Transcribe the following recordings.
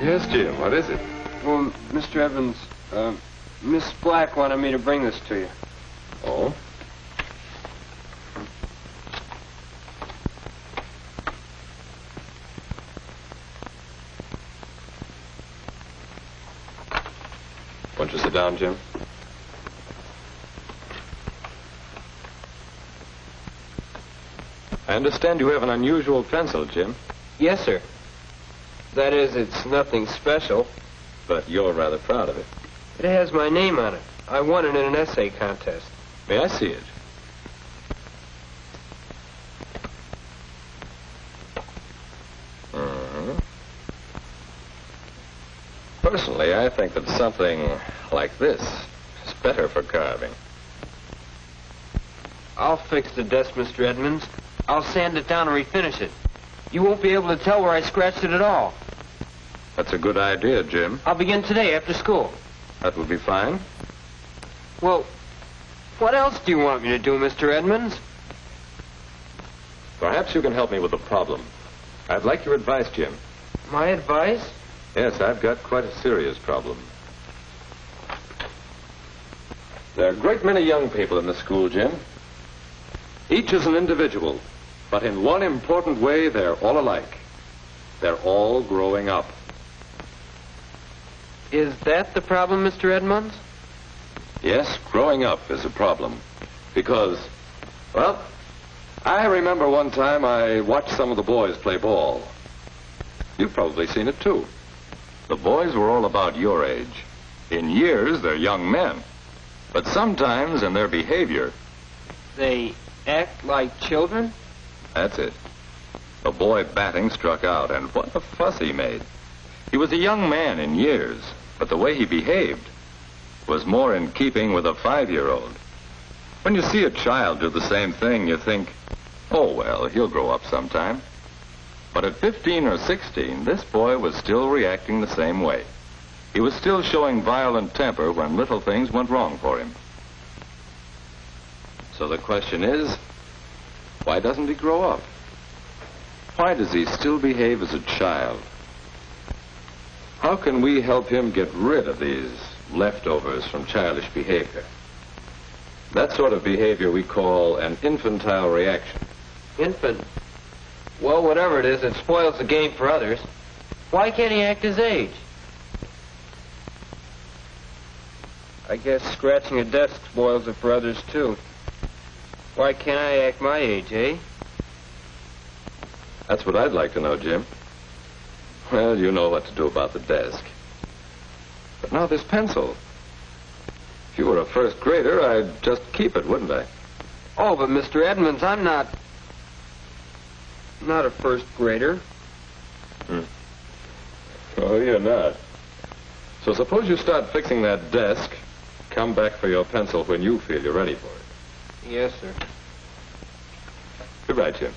Yes, Jim, what is it? Well, Mr. Evans, Miss Black wanted me to bring this to you. Oh? Won't you sit down, Jim? I understand you have an unusual pencil, Jim. Yes, sir. That is, it's nothing special. But you're rather proud of it. It has my name on it. I won it in an essay contest. May I see it? Personally, I think that something like this is better for carving. I'll fix the desk, Mr. Edmonds. I'll sand it down and refinish it. You won't be able to tell where I scratched it at all. That's a good idea, Jim. I'll begin today after school. That would be fine. Well, what else do you want me to do, Mr. Edmonds? Perhaps you can help me with a problem. I'd like your advice, Jim. My advice? Yes, I've got quite a serious problem. There are a great many young people in the school, Jim. Each is an individual, but in one important way, they're all alike. They're all growing up. Is that the problem, Mr. Edmonds? Yes, growing up is a problem. Because, well, I remember one time I watched some of the boys play ball. You've probably seen it, too. The boys were all about your age. In years, they're young men. But sometimes in their behavior... They act like children? That's it. A boy batting struck out, and what a fuss he made. He was a young man in years, but the way he behaved was more in keeping with a 5-year-old. When you see a child do the same thing, you think, oh, well, he'll grow up sometime. But at 15 or 16, this boy was still reacting the same way. He was still showing violent temper when little things went wrong for him. So the question is, why doesn't he grow up? Why does he still behave as a child? How can we help him get rid of these leftovers from childish behavior? That sort of behavior we call an infantile reaction. Infant? Well, whatever it is, it spoils the game for others. Why can't he act his age? I guess scratching a desk spoils it for others, too. Why can't I act my age, eh? That's what I'd like to know, Jim. Well, you know what to do about the desk. But now this pencil. If you were a first grader, I'd just keep it, wouldn't I? Oh, but Mr. Edmonds, I'm not a first grader. Oh, you're not. So suppose you start fixing that desk. Come back for your pencil when you feel you're ready for it. Yes, sir. Goodbye, Jim.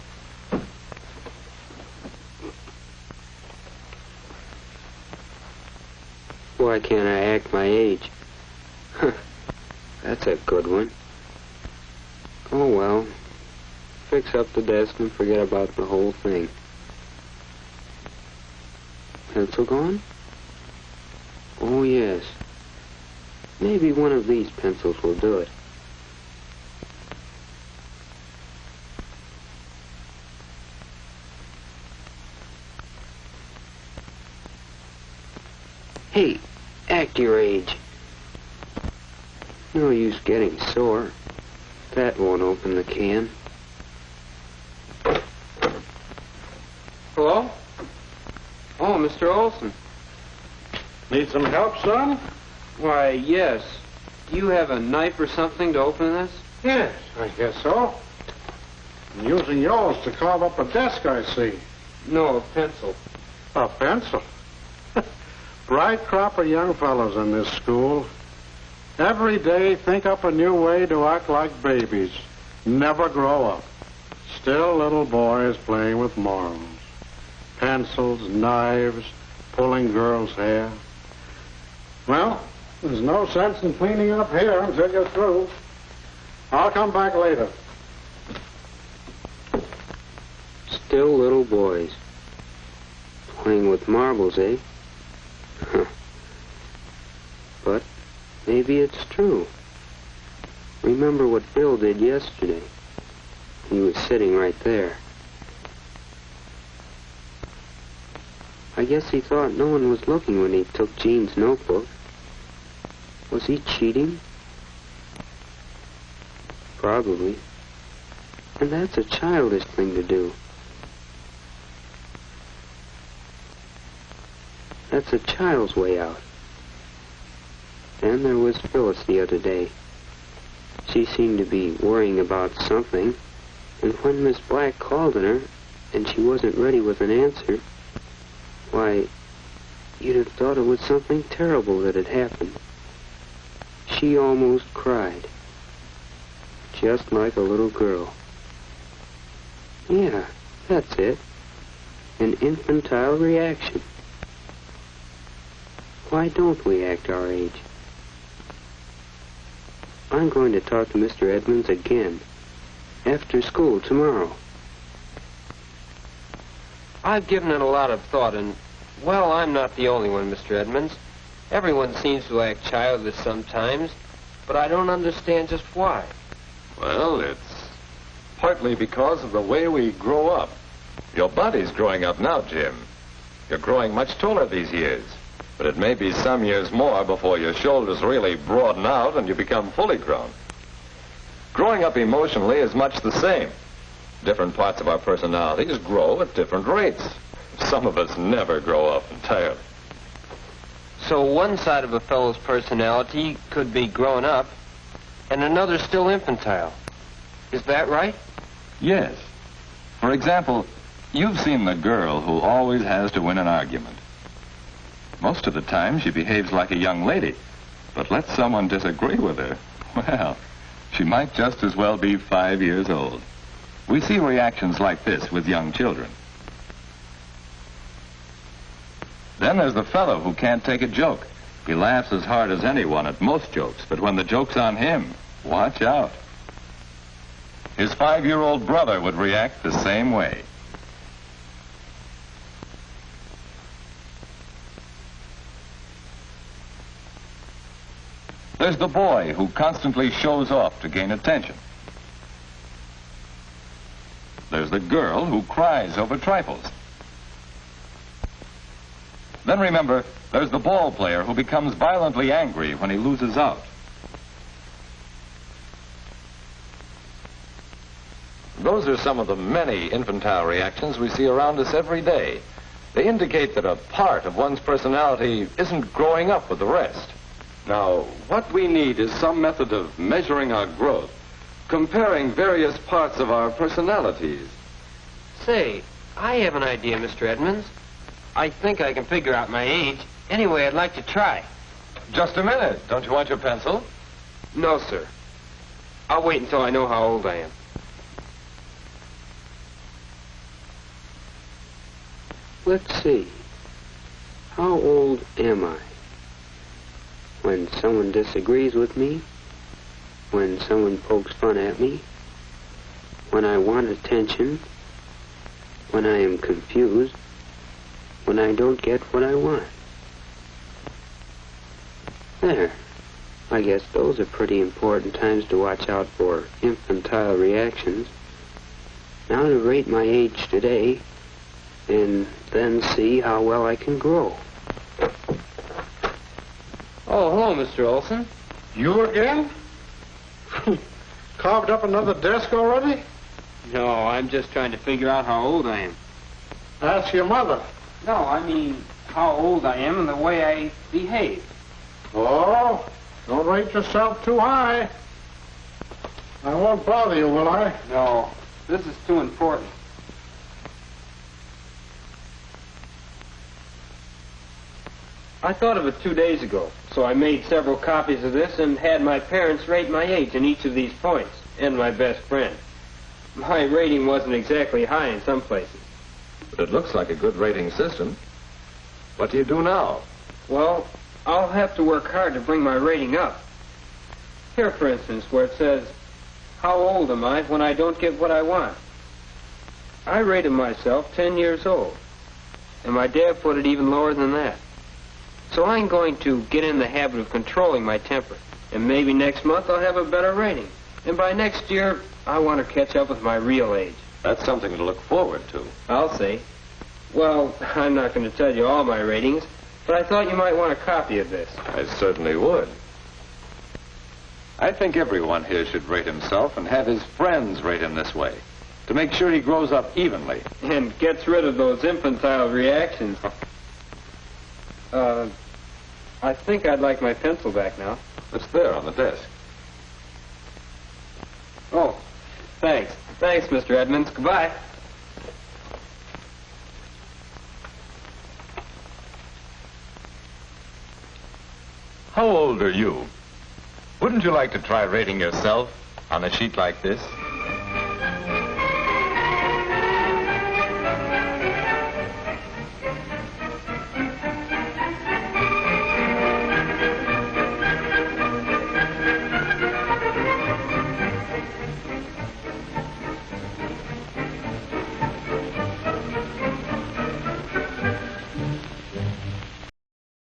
Why can't I act my age? That's a good one. Oh, well. Fix up the desk and forget about the whole thing. Pencil gone? Oh, yes. Maybe one of these pencils will do it. Hey, act your age. No use getting sore. That won't open the can. Hello? Oh, Mr. Olson. Need some help, son? Why, yes. Do you have a knife or something to open this? Yes, I guess so. I'm using yours to carve up a desk, I see. No, a pencil. A pencil? Bright crop of young fellows in this school. Every day think up a new way to act like babies. Never grow up. Still little boys playing with morals. Pencils, knives, pulling girls' hair. Well, there's no sense in cleaning up here until you're through. I'll come back later. Still little boys. Playing with marbles, eh? Maybe it's true. Remember what Bill did yesterday. He was sitting right there. I guess he thought no one was looking when he took Jean's notebook. Was he cheating? Probably. And that's a childish thing to do. That's a child's way out. Then there was Phyllis the other day. She seemed to be worrying about something, and when Miss Black called on her, and she wasn't ready with an answer, why, you'd have thought it was something terrible that had happened. She almost cried. Just like a little girl. Yeah, that's it. An infantile reaction. Why don't we act our age? I'm going to talk to Mr. Edmonds again. After school tomorrow. I've given it a lot of thought, and, well, I'm not the only one, Mr. Edmonds. Everyone seems to act childish sometimes, but I don't understand just why. Well, it's partly because of the way we grow up. Your body's growing up now, Jim. You're growing much taller these years. But it may be some years more before your shoulders really broaden out and you become fully grown. Growing up emotionally is much the same. Different parts of our personalities grow at different rates. Some of us never grow up entirely. So one side of a fellow's personality could be grown up, and another still infantile. Is that right? Yes. For example, you've seen the girl who always has to win an argument. Most of the time, she behaves like a young lady. But let someone disagree with her. Well, she might just as well be 5 years old. We see reactions like this with young children. Then there's the fellow who can't take a joke. He laughs as hard as anyone at most jokes, but when the joke's on him, watch out. His 5-year-old brother would react the same way. There's the boy who constantly shows off to gain attention. There's the girl who cries over trifles. Then remember, there's the ball player who becomes violently angry when he loses out. Those are some of the many infantile reactions we see around us every day. They indicate that a part of one's personality isn't growing up with the rest. Now, what we need is some method of measuring our growth, comparing various parts of our personalities. Say, I have an idea, Mr. Edmonds. I think I can figure out my age. Anyway, I'd like to try. Just a minute. Don't you want your pencil? No, sir. I'll wait until I know how old I am. Let's see. How old am I? When someone disagrees with me? When someone pokes fun at me? When I want attention? When I am confused? When I don't get what I want? There. I guess those are pretty important times to watch out for infantile reactions. Now to rate my age today, and then see how well I can grow. Oh, hello, Mr. Olson. You again? Carved up another desk already? No, I'm just trying to figure out how old I am. Ask your mother. No, I mean how old I am and the way I behave. Oh, don't rate yourself too high. I won't bother you, will I? No, this is too important. I thought of it 2 days ago, so I made several copies of this and had my parents rate my age in each of these points, and my best friend. My rating wasn't exactly high in some places. But it looks like a good rating system. What do you do now? Well, I'll have to work hard to bring my rating up. Here, for instance, where it says, how old am I when I don't get what I want? I rated myself 10 years old, and my dad put it even lower than that. So I'm going to get in the habit of controlling my temper. And maybe next month I'll have a better rating. And by next year, I want to catch up with my real age. That's something to look forward to. I'll see. Well, I'm not going to tell you all my ratings, but I thought you might want a copy of this. I certainly would. I think everyone here should rate himself and have his friends rate him this way, to make sure he grows up evenly. And gets rid of those infantile reactions. I think I'd like my pencil back now. It's there on the desk. Oh, thanks. Thanks, Mr. Edmonds. Goodbye. How old are you? Wouldn't you like to try rating yourself on a sheet like this?